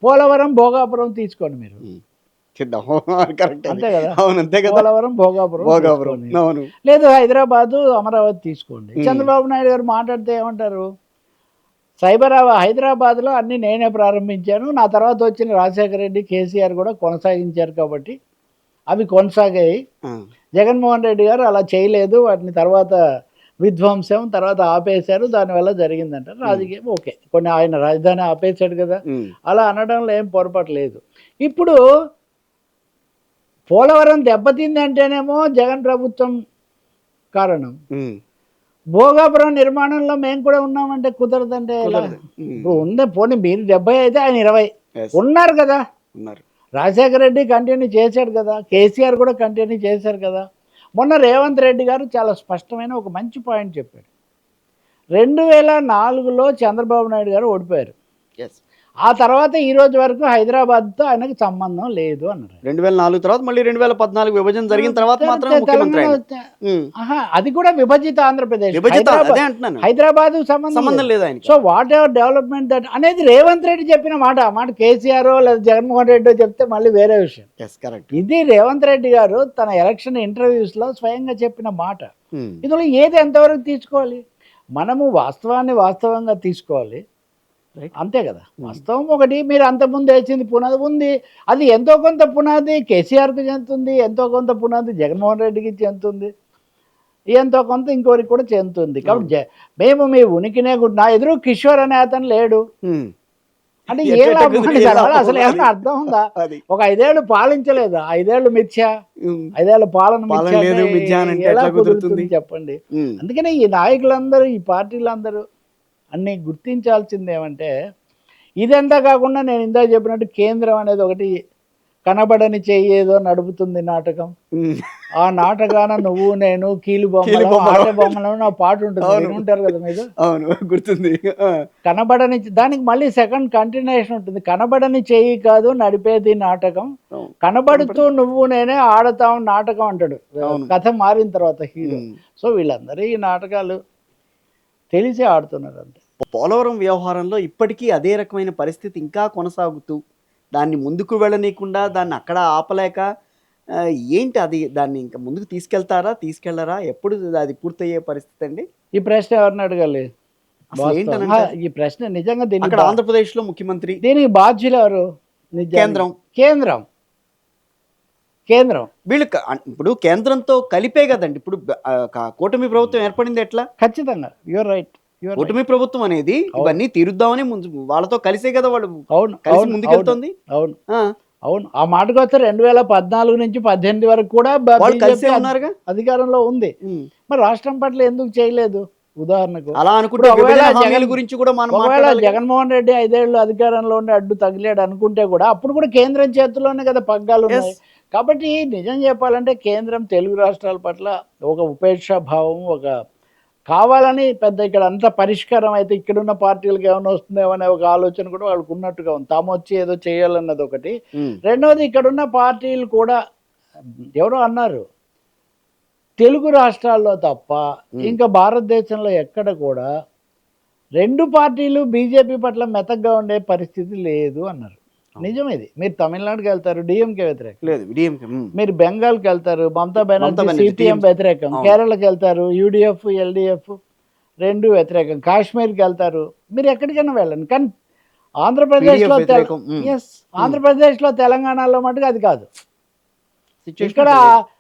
పోలవరం, భోగాపురం తీసుకోండి మీరు. చేద్దాం. కరెక్ట్ అది. అంతే కదా! అవును. అంతే కదా! పోలవరం, భోగాపురం భోగాపురం. తీసుకోండి. అవును. లేదు హైదరాబాదు, అమరావతి తీసుకోండి. చంద్రబాబు నాయుడు గారు మాట్లాడితే ఏమంటారు? హైదరాబాద్‌లో అన్నీ నేనే ప్రారంభించాను. నా తర్వాత వచ్చిన రాజశేఖర రెడ్డి, కేసీఆర్ కూడా కొనసాగించారు కాబట్టి అవి కొనసాగాయి. ఆ! జగన్మోహన్ రెడ్డి గారు అలా చేయలేదు. వాటిని తర్వాత విధ్వంసం, తర్వాత ఆపేశారు. దానివల్ల జరిగిందంటారు. రాజకీయం ఓకే. కొన్ని ఆయన రాజధాని ఆపేశాడు కదా! హ్మ్. అలా అనడంలో ఏం పొరపాటు లేదు. ఇప్పుడు పోలవరం దెబ్బతిందంటేనేమో జగన్ ప్రభుత్వం కారణం. హ్మ్. భోగాపురం నిర్మాణంలో మేము కూడా ఉన్నామంటే కుదరదంటే ఎలా? కుదరదు. ఇప్పుడు ఉందే పోనీ మీరు 70 అయితే ఆయన 20 యెస్. ఉన్నారు కదా! ఉన్నారు. రాజశేఖర రెడ్డి కంటిన్యూ చేశాడు కదా! కేసీఆర్ కూడా కంటిన్యూ చేశారు కదా! మొన్న రేవంత్ రెడ్డి గారు చాలా స్పష్టమైన ఒక మంచి పాయింట్ చెప్పారు. 2004లో చంద్రబాబు నాయుడు గారు ఓడిపోయారు. యెస్. ఆ తర్వాత ఈ రోజు వరకు హైదరాబాద్‌తో ఆయనకు సంబంధం లేదు అన్నారు. 2004 తర్వాత మళ్ళీ 2014 విభజన జరిగిన తర్వాత మాత్రమే ముఖ్యమంత్రి ఆయన. హ్మ్. అది కూడా విభజిత ఆంధ్రప్రదేశ్. విభజిత అదే అంటున్నాను. హైదరాబాద్ సంబంధం లేదు ఆయనకి. So what ever development that అనేది రేవంత్ రెడ్డి చెప్పిన మాట. ఆ మాట కేసీఆర్ లేదా జగన్మోహన్ రెడ్డి చెప్తే మళ్ళీ వేరే విషయం. యెస్. కరెక్ట్. ఇది రేవంత్ రెడ్డి గారు తన ఎలక్షన్ ఇంటర్వ్యూస్లో స్వయంగా చెప్పిన మాట. హ్మ్. ఇందులో ఏది ఎంతవరకు తీసుకోవాలి? మనము వాస్తవాన్ని వాస్తవంగా తీసుకోవాలి. అంతే కదా! వాస్తవం ఒకటి. మీరు అంతకుముందు వేసింది పునాది ఉంది. అది ఎంతో కొంత పునాది కేసీఆర్కి చెందుతుంది, ఎంతో కొంత పునాది జగన్మోహన్ రెడ్డికి చెందుతుంది, ఎంతో కొంత ఇంకోరికి కూడా చెందుతుంది. కాబట్టి మేము మీ ఉనికినే నా ఎదురు కిషోర్ అనే అతను లేడు హ్మ్. అంటే ఏ లాభం అండి దానివల్ల? అసలు ఏమైనా అర్థం ఉందా? అది. ఒక 5 ఏళ్ళు పాలించలేదు, 5 ఏళ్ళు మిథ్య, హ్మ్. 5 ఏళ్ళ పాలన పాలన మిథ్య లేదు, అంటే మిథ్య అని అంటే ఎలా ఎట్లా కుదురుతుంది కుదురుతుంది? చెప్పండి? హ్మ్. అందుకనే ఈ నాయకులందరూ, ఈ పార్టీలందరూ అన్నీ గుర్తించాల్సింది ఏమంటే, ఇదంతా కాకుండా నేను ఇందాక చెప్పినట్టు కేంద్రం అనేది ఒకటి కనబడని చెయ్యి ఏదో నడుపుతుంది నాటకం. హ్మ్. ఆ నాటకాన నువ్వు నేను కీలు కీలు బొమ్మలం, బొమ్మలం. ఆట బొమ్మలం నా పాట ఉంటుంది. అవును. వినుంటారు కదా మీరు. అవును. గుర్తుంది. ఆ! కనబడని దానికి మళ్ళీ సెకండ్ కంటిన్యూషన్ ఉంటుంది. కనబడని చెయ్యి కాదు నడిపేది నాటకం, అవును. కనబడుతూ నువ్వు నేనే ఆడతాం నాటకం అంటాడు అవును. కథ మారిన తర్వాత హీరో. హ్మ్. సో వీళ్ళందరూ ఈ నాటకాలు తెలిసి ఆడుతున్నారు అంతే. పోలవరం వ్యవహారంలో ఇప్పటికీ అదే రకమైన పరిస్థితి ఇంకా కొనసాగుతూ, దాన్ని ముందుకు వెళ్ళనీయకుండా, దాన్ని అక్కడ ఆపలేక ఏంటి అది? దాన్ని ఇంకా ముందుకు తీసుకెళ్తారా? తీసుకెళ్లరా? ఎప్పుడు అది పూర్తయ్యే పరిస్థితి అండి? ఈ ప్రశ్న ఎవరిని అడగాలి? అసలు వాస్తవం. ఏంటనంటే ఈ ప్రశ్న నిజంగా అక్కడ ఆంధ్రప్రదేశ్‌లో ముఖ్యమంత్రి, దీనికి బాధ్యులు ఎవరు? నిజంగా కేంద్రం. కేంద్రం కేంద్రం వీళ్ళు ఇప్పుడు కేంద్రంతో కలిపే కదండి. ఇప్పుడు కూటమి ప్రభుత్వం ఏర్పడింది ఎట్లా? ఖచ్చితంగా యువర్ రైట్. కూటమి ప్రభుత్వం అనేది ఇవన్నీ తీరుద్దామని ముందు వాళ్ళతో కలిసే కదా వాళ్ళు అవును కలిసి అవును ముందుకెళ్తుంది. అవును ఆ, అవును. ఆ మాటకు వస్తే 2014 నుంచి 18 వరకు కూడా వాళ్ళు కలిసే BJP ఉన్నారుగా. అధికారంలో ఉంది. ఉమ్. మరి రాష్ట్రం పట్ల ఎందుకు చేయలేదు? ఉదాహరణకు అలా అనుకుంటే ఇప్పుడు ఒకవేళ విభజన హామీల జగన్- గురించి కూడా మనం ఒకవేళ మాట్లాడాలి కదా. జగన్మోహన్ రెడ్డి 5 ఏళ్ళు అధికారంలో ఉండి అడ్డు తగిలాడు అనుకుంటే కూడా అప్పుడు కూడా కేంద్రం చేతుల్లోనే కదా పగ్గాలు Yes. ఉన్నాయి. కాబట్టి నిజం చెప్పాలంటే కేంద్రం తెలుగు రాష్ట్రాల పట్ల ఒక ఉపేక్షా భావం, ఒక కావాలని పెద్ద ఇక్కడ అంతా పరిష్కారం అయితే ఇక్కడున్న పార్టీలకు ఏమైనా వస్తుందేమో అనే ఒక ఆలోచన కూడా వాళ్ళకు ఉన్నట్టుగా ఉంది. తాము వచ్చి ఏదో చేయాలన్నది ఒకటి. ఉమ్. రెండవది ఇక్కడున్న పార్టీలు కూడా ఎవరో అన్నారు, తెలుగు రాష్ట్రాల్లో తప్ప ఇంకా భారతదేశంలో ఎక్కడ కూడా 2 పార్టీలు బీజేపీ పట్ల మెతగ్గా ఉండే పరిస్థితి లేదు అన్నారు. నిజం ఇది. మీరు తమిళనాడుకి వెళ్తారు, డిఎంకే వ్యతిరేకం. లేదు డిఎంకే. మీరు బెంగాల్కి వెళ్తారు, మమతా బెనర్జీ బెనర్జీ, సిపిఎం TMC. వ్యతిరేకం. అవును. కేరళకి వెళ్తారు, యూడిఎఫ్ ఎల్డిఎఫ్ 2 వ్యతిరేకం. కాశ్మీర్కి వెళ్తారు, మీరు ఎక్కడికైనా వెళ్ళండి. కానీ ఆంధ్రప్రదేశ్లో PDF వ్యతిరేకం. ఎస్, ఆంధ్రప్రదేశ్లో తెలంగాణలో మటుకు అది కాదు. Situation ఇక్కడ తెలియదు.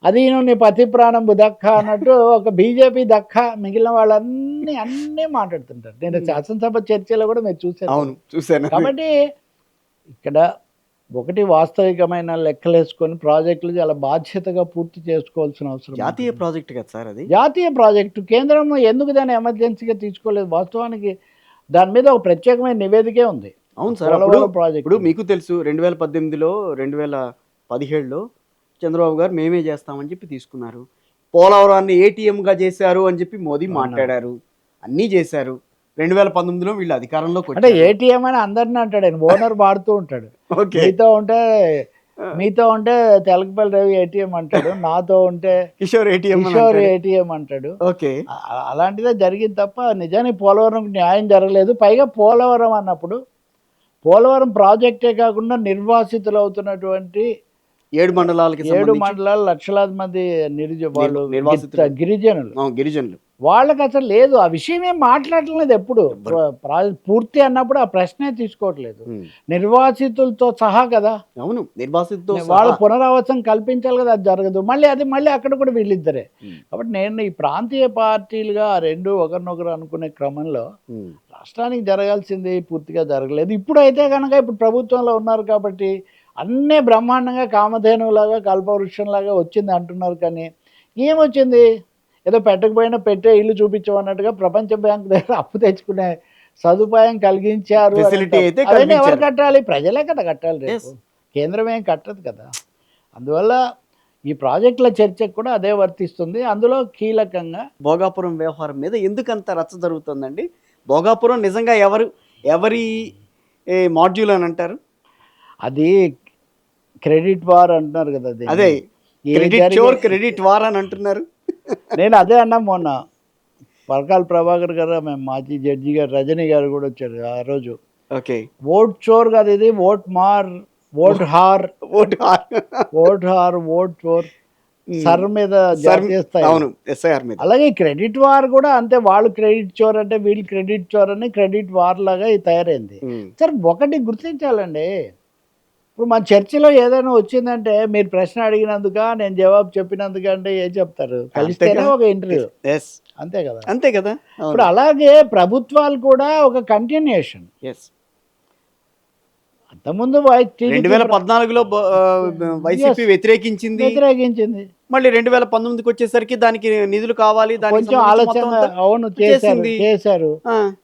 అది నీ పతి ప్రాణంబు దక్క అన్నట్టు ఒక బీజేపీ దక్క, మిగిలిన అన్నీ మాట్లాడుతుంటారు. నేను శాసనసభ చర్చలో కూడా మీరు చూసారు. అవును చూశాను. కాబట్టి ఇక్కడ ఒకటి వాస్తవికమైన లెక్కలేసుకొని ప్రాజెక్టులు చాలా బాధ్యతగా పూర్తి చేసుకోవాల్సిన అవసరం జాతీయ ఉంటుంది. ప్రాజెక్ట్ కదా సార్ అది. జాతీయ ప్రాజెక్టు కేంద్రం ఎందుకు దాన్ని ఎమర్జెన్సీగా తీసుకోలేదు? వాస్తవానికి దాని మీద ఒక ప్రత్యేకమైన నివేదికే ఉంది. అవును సార్. పోలవరం ప్రాజెక్టు. ఇప్పుడు మీకు తెలుసు 2018లో 2017లో చంద్రబాబు గారు మేమే చేస్తామని చెప్పి తీసుకున్నారు. పోలవరాన్ని ఏటీఎంగా చేశారు అని చెప్పి మోదీ మాట్లాడారు, అన్నీ చేశారు. 2019లో వీళ్ళు అధికారంలోకి అంటే వచ్చారు. ఏటీఎం అని అందరిని అంటాడు ఆయన, ఓనర్ వాడుతూ ఉంటాడు. ఓకే. మీతో ఉంటే తెలకపల్లి రవి ఏటీఎం అంటాడు, నాతో ఉంటే కిషోర్ ఏటీఎం అని కిషోర్ అంటాడు. ఏటీఎం అంటాడు. ఓకే. అలాంటిదే జరిగింది తప్ప నిజానికి పోలవరం న్యాయం జరగలేదు. పైగా పోలవరం అన్నప్పుడు పోలవరం ప్రాజెక్టే కాకుండా నిర్వాసితులు అవుతున్నటువంటి 7 మండలాలకి 7 సంబంధించి మండలాలు లక్షలాది మంది వాళ్ళు నిర్వాసితులు. గిరిజనులు గిరిజనులు. వాళ్ళకి అసలు లేదు ఆ విషయం ఏం మాట్లాడలేదు ఎప్పుడు పూర్తి అన్నప్పుడు ఆ ప్రశ్నే తీసుకోవట్లేదు. నిర్వాసితులతో సహా కదా, అవును, నిర్వాసితులతో వాళ్ళ పునరావాసం కల్పించాలి కదా, అది జరగదు. మళ్ళీ అక్కడ కూడా వీళ్ళిద్దరే. కాబట్టి నేను ఈ ప్రాంతీయ పార్టీలుగా ఆ రెండు ఒకరినొకరు అనుకునే క్రమంలో రాష్ట్రానికి జరగాల్సింది పూర్తిగా జరగలేదు. ఇప్పుడైతే కనుక ఇప్పుడు ప్రభుత్వంలో ఉన్నారు కాబట్టి అన్నీ బ్రహ్మాండంగా కామధేనువులాగా కల్పవృక్షంలాగా వచ్చింది అంటున్నారు. కానీ ఏమొచ్చింది, ఏదో పెట్టకపోయినా పెట్టే ఇల్లు చూపించమన్నట్టుగా ప్రపంచ బ్యాంక్ దగ్గర అప్పు తెచ్చుకునే సదుపాయం కలిగించారు. ఫెసిలిటీ అయితే అవన్నీ ఎవరు కట్టాలి? ప్రజలే కదా కట్టాలి. రేపు కేంద్రం ఏం కట్టదు కదా. అందువల్ల ఈ ప్రాజెక్టుల చర్చకు కూడా అదే వర్తిస్తుంది. అందులో కీలకంగా భోగాపురం వ్యవహారం మీద ఎందుకంత రచ్చ జరుగుతుందండి? భోగాపురం నిజంగా ఎవరి మాడ్యూల్ అని అంటారు? అది క్రెడిట్ వార్ అంటున్నారు కదా. అదే క్రెడిట్ వార్ అని అంటున్నారు. నేను అదే అన్నా మొన్న పరకాల ప్రభాకర్ గారు, మేము మాజీ జడ్జి గారు రజనీ గారు కూడా వచ్చారు ఆ రోజు. ఓకే, ఓట్ చోర్ కాదు ఇది, ఓట్ మార్, ఓట్ హార్, ఓట్ చోర్ సర్ మీద చేస్తాయి. అవును, ఎస్ఐఆర్ మీద. అలాగే క్రెడిట్ వార్ కూడా అంతే. వాళ్ళు క్రెడిట్ చోర్ అంటే వీళ్ళు క్రెడిట్ చోర్ అని క్రెడిట్ వార్ లాగా ఇది తయారైంది. సరే ఒకటి గుర్తించాలండి, ఇప్పుడు మన చర్చలో ఏదైనా వచ్చిందంటే మీరు ప్రశ్న అడిగినందుక నేను జవాబు చెప్పినందుకు అంటే ఏం చెప్తారు? కలిస్తేనే ఒక ఇంటర్వ్యూ, అంతే కదా. అంతే కదా. ఇప్పుడు అలాగే ప్రభుత్వాలు కూడా ఒక కంటిన్యూషన్. అంతకుముందు 2014లో వైసీపీ వ్యతిరేకించింది, మళ్ళీ 2019కి వచ్చేసరికి దానికి నిధులు కావాలి, కొంచెం ఆలోచన. అవును,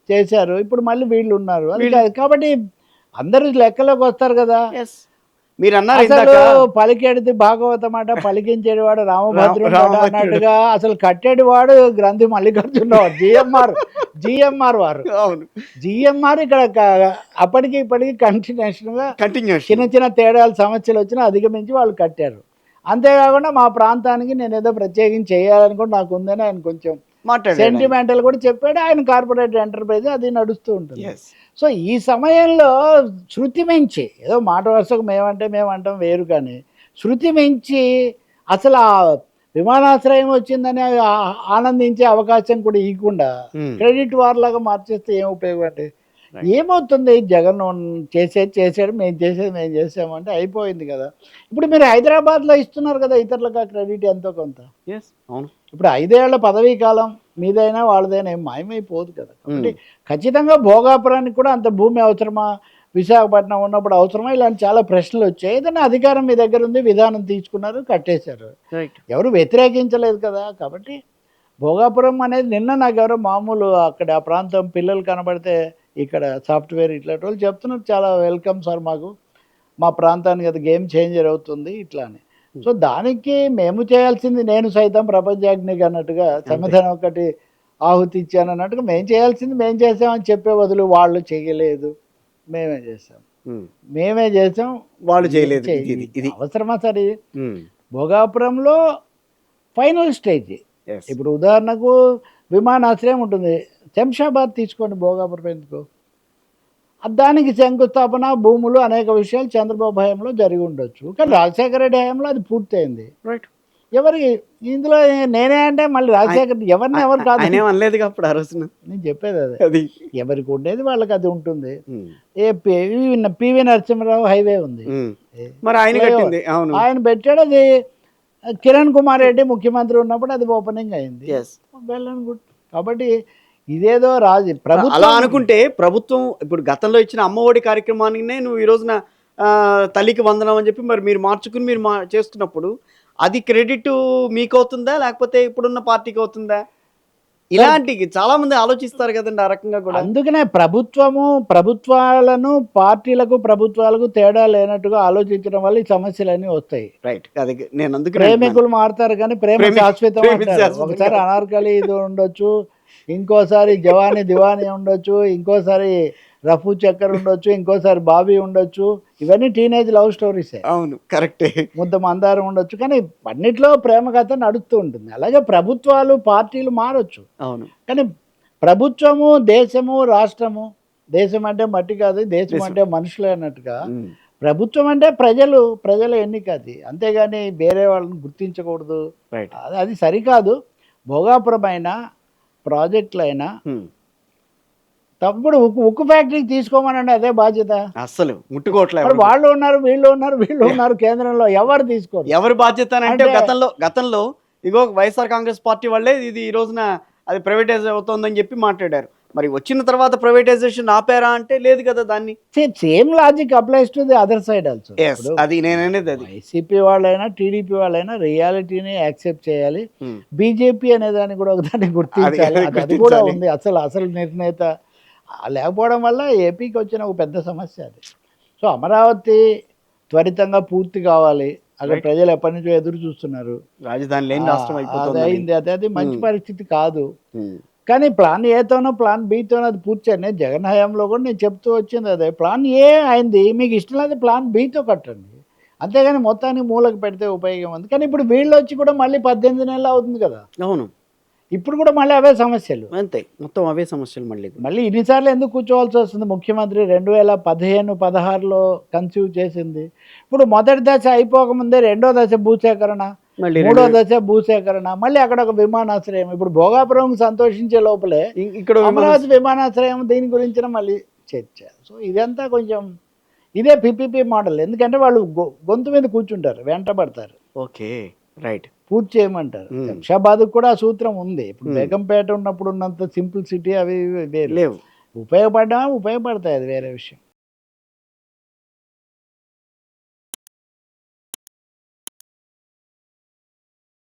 చేశారు. ఇప్పుడు మళ్ళీ వీళ్ళు ఉన్నారు. కాబట్టి అందరూ లెక్కలోకి వస్తారు కదా. మీరు అన్నారు పలికేడిది భాగవతం అట, పలికించేది వాడు రామభద్రుడు అన్నట్టుగా అసలు కట్టేది వాడు గ్రంథి మల్లికార్జున జిఎంఆర్ వారు. అవును, జిఎంఆర్ ఇక్కడ అప్పటికి ఇప్పటికి కంటిన్యూషన్ గా చిన్న తేడాలు సమస్యలు వచ్చినా అధిగమించి వాళ్ళు కట్టారు. అంతేకాకుండా మా ప్రాంతానికి నేను ఏదో ప్రత్యేకించి చేయాలని కూడా నాకు ఉందని ఆయన కొంచెం సెంటిమెంటల్ కూడా చెప్పాడు. ఆయన కార్పొరేట్ ఎంటర్ప్రైజ్ అది నడుస్తూ ఉంటుంది. సో ఈ సమయంలో శృతి మించి ఏదో మాట వరుసకు మేమంటాం వేరు, కానీ శృతి మించి అసలు ఆ విమానాశ్రయం వచ్చిందని ఆనందించే అవకాశం కూడా ఇవ్వకుండా క్రెడిట్ వార్ లాగా మార్చేస్తే ఏం ఉపయోగం అంటే? ఏమవుతుంది? జగన్ చేసాడు, మేము చేసామంటే అయిపోయింది కదా. ఇప్పుడు మీరు హైదరాబాద్లో ఇస్తున్నారు కదా ఇతరులకు క్రెడిట్ ఎంతో కొంత. ఇప్పుడు 5 ఏళ్ల పదవీ కాలం మీదైనా వాళ్ళదైనా ఏం మాయమైపోదు కదా. కాబట్టి ఖచ్చితంగా భోగాపురానికి కూడా అంత భూమి అవసరమా, విశాఖపట్నం ఉన్నప్పుడు అవసరమా, ఇలాంటి చాలా ప్రశ్నలు వచ్చాయి. ఏదైనా అధికారం మీ దగ్గర ఉంది, విధానం తీసుకున్నారు, కట్టేశారు, ఎవరు వ్యతిరేకించలేదు కదా. కాబట్టి భోగాపురం అనేది నిన్న నాకు ఎవరో మామూలు అక్కడ ఆ ప్రాంతం పిల్లలు కనబడితే ఇక్కడ సాఫ్ట్వేర్ ఇట్లాంటి వాళ్ళు చెప్తున్నారు, చాలా వెల్కమ్ సార్, మా ప్రాంతానికి అది గేమ్ చేంజర్ అవుతుంది ఇట్లా అని. సో దానికి మేము చేయాల్సింది, నేను సైతం ప్రపంచాగ్నికి అన్నట్టుగా సమాధానం ఒకటి ఆహుతి ఇచ్చాను అన్నట్టుగా మేము చేయాల్సింది మేము చేసామని చెప్పే బదులు వాళ్ళు చేయలేదు, మేమే చేసాం వాళ్ళు చేయలేదు. అవసరమా సరే? భోగాపురంలో ఫైనల్ స్టేజ్. ఇప్పుడు ఉదాహరణకు విమానాశ్రయం ఉంటుంది, శంషాబాద్ తీసుకోండి, భోగాపురం ఎందుకు? దానికి శంకుస్థాపన, భూములు, అనేక విషయాలు చంద్రబాబు హయాంలో జరిగి ఉండొచ్చు, కానీ రాజశేఖర రెడ్డి హయాంలో అది పూర్తయింది. ఎవరికి ఇందులో నేనే అంటే మళ్ళీ రాజశేఖర ఎవరు కాదు నేను చెప్పేది అదే. ఎవరికి ఉండేది వాళ్ళకి అది ఉంటుంది. పివి నరసింహరావు హైవే ఉంది, ఆయన పెట్టాడు. అది కిరణ్ కుమార్ రెడ్డి ముఖ్యమంత్రి ఉన్నప్పుడు అది ఓపెనింగ్ అయింది. కాబట్టి ఇదేదో ప్రభుత్వం అలా అనుకుంటే ప్రభుత్వం ఇప్పుడు గతంలో ఇచ్చిన అమ్మఒడి కార్యక్రమానికి నువ్వు ఈ రోజున తల్లికి వందనం అని చెప్పి మీరు మార్చుకుని మీరు చేస్తున్నప్పుడు అది క్రెడిట్ మీకు అవుతుందా లేకపోతే ఇప్పుడున్న పార్టీకి అవుతుందా? ఇలాంటి చాలా మంది ఆలోచిస్తారు కదండి ఆ రకంగా కూడా. అందుకనే ప్రభుత్వాలను ప్రభుత్వాలకు తేడా లేనట్టుగా ఆలోచించడం వల్ల ఈ సమస్యలన్నీ వస్తాయి. రైట్, అది నేను అందుకు ప్రేమికులు మారుతారు కానీ ప్రేమ శాశ్వతం. ఒకసారి అనార్కలి ఇది ఉండొచ్చు, ఇంకోసారి జవానీ దివానీ ఉండొచ్చు, ఇంకోసారి రఫూ చక్కర్ ఉండొచ్చు, ఇంకోసారి బాబీ ఉండొచ్చు. ఇవన్నీ టీనేజ్ లవ్ స్టోరీసే. అవును, కరెక్టే. ముద్ద మందారం ఉండొచ్చు, కానీ అన్నిట్లో ప్రేమ కథ నడుస్తూ ఉంటుంది. అలాగే ప్రభుత్వాలు పార్టీలు మారొచ్చు. అవును, కానీ ప్రభుత్వము, దేశము, రాష్ట్రము దేశం అంటే మట్టి కాదు, దేశం దేశం. అంటే మనుషులే అన్నట్టుగా ఉమ్, ప్రభుత్వం అంటే ప్రజల ఎన్నిక అది, అంతేగాని వేరే వాళ్ళని గుర్తించకూడదు. రైట్. అది సరికాదు. భోగాపురమైన ప్రాజెక్టులైనా ఉమ్, తప్పుడు ఉక్కు ఫ్యాక్టరీకి తీసుకోమనండి, అదే బాధ్యత. అస్సలు ముట్టుకోవట్లే మరి వాళ్ళు ఉన్నారు, వీళ్ళు ఉన్నారు కేంద్రంలో, ఎవరు తీసుకోరు. ఎవరి బాధ్యత అని అంటే అంటే- గతంలో ఇగో వైఎస్ఆర్ కాంగ్రెస్ పార్టీ వాళ్ళే ఇది ఈ రోజున అది ప్రైవేటైజ్ అవుతోందని చెప్పి మాట్లాడారు. మరి వచ్చిన తర్వాత ప్రైవేటైజేషన్ ఆపారా అంటే లేదు కదా దాన్ని. Same logic applies to the other side also. Yes, అది నేను అనేది అది. వైసీపీ వాళ్ళైనా టీడీపీ వాళ్ళైనా రియాలిటీని యాక్సెప్ట్ చేయాలి. ఉమ్, బీజేపీ అనే దాన్ని కూడా ఒకదాన్ని గుర్తించాలి. అది అది కూడా గుర్తించాలి. ఉంది. అసలు నిర్ణేత లేకపోవడం వల్ల ఏపీకి వచ్చిన ఒక పెద్ద సమస్య అది. సో అమరావతి త్వరితంగా పూర్తి కావాలి. అక్కడ Right. ప్రజలు ఎప్పటి నుంచో ఎదురు చూస్తున్నారు. రాజధాని లేని రాష్ట్రం అది అయిపోతుంది. అయింది, అది మంచి పరిస్థితి కాదు. ఉమ్, కానీ ప్లాన్ ఏతోనో ప్లాన్ బీతోనో అది పూర్తి చేయండి. నేను జగన్ హయాంలో కూడా నేను చెప్తూ వచ్చింది అదే. ప్లాన్ ఏ అయింది, మీకు ఇష్టం లేదు ప్లాన్ బీతో కట్టండి, అంతేగాని మొత్తానికి మూలకు పెడితే ఉపయోగం ఉంది. కానీ ఇప్పుడు వీళ్ళు వచ్చి కూడా మళ్ళీ 18 నెలలు అవుతుంది కదా, అవును, ఇప్పుడు కూడా మళ్ళీ అవే సమస్యలు. అంతే, మొత్తం అవే సమస్యలు మళ్ళీ. మళ్ళీ ఇన్నిసార్లు ఎందుకు కూర్చోవాల్సి వస్తుంది? ముఖ్యమంత్రి 2015-16లో కన్సీవ్ చేసింది. ఇప్పుడు మొదటి దశ అయిపోకముందే రెండో దశ భూసేకరణ, మళ్ళీ మూడో దశ భూసేకరణ, మళ్ళీ అక్కడ ఒక విమానాశ్రయం. ఇప్పుడు భోగాపురం సంతోషించే లోపలే ఇక్కడ అమరావతి విమానాశ్రయం, దీని గురించిన మళ్ళీ చర్చ. సో ఇదంతా కొంచెం ఇదే పిపిపి మోడల్. ఎందుకంటే వాళ్ళు గొంతు మీద కూర్చుంటారు, వెంటబడతారు, ఓకే, రైట్, పూర్తి చేయమంటారు. శంషాబాద్ కూడా ఆ సూత్రం ఉంది. ఇప్పుడు బేగంపేట ఉన్నప్పుడు ఉన్నంత సింప్లిసిటీ అవి వేరు. లేవు. ఉపయోగపడ్డా ఉపయోగపడతాయి, అది వేరే విషయం.